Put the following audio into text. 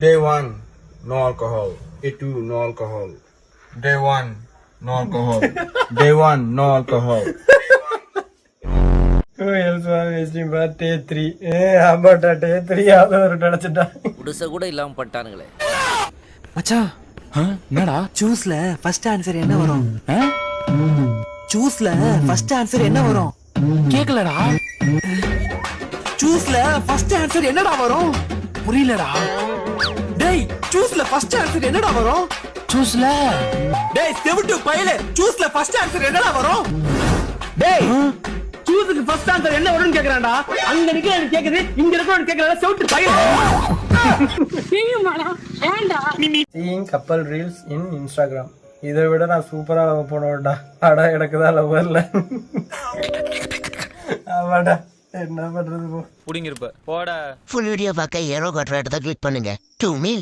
Day 1, no alcohol. Day 2, no alcohol. Day 1, no alcohol. Day 1, no alcohol. Who else was wasting but day 3? About day 3 யாவது நடந்துட்டா. உடுச கூட இல்லாம பட்டானுங்களே. மச்சான் என்னடா சூஸ்ல first answer என்ன வரும்? சூஸ்ல first answer என்ன வரும்? கேக்கலடா. சூஸ்ல ஃபர்ஸ்ட் ஆன்சர் என்னடா வரும்? புரியலடா. டேய் சூஸ்ல ஃபர்ஸ்ட் ஆன்சர் என்னடா வரும்? சூஸ்ல டேய் செவிட்டு பையலே சூஸ்ல ஃபர்ஸ்ட் ஆன்சர் என்னடா வரும்? டேய் சூஸ்க்கு ஃபர்ஸ்ட் ஆன்சர் என்ன வரும்னு கேக்குறான்டா. அங்க நிக்கிறவன் கேக்குது, இங்க இருக்கவன் கேக்குறான்டா செவிட்டு பையலே. Seeing couple reels in Instagram. இதை விட நான் சூப்பரா போனோம்டா. அடா எனக்கு தான் லவ் வரல. ஆமாடா என்ன பண்றது போ. புடிங்கிருப்ப போடா. ஃபுல் வீடியோ பார்க்க ஏரோ காட்டுற இடத்த கிளிக் பண்ணுங்க. 2 மீல்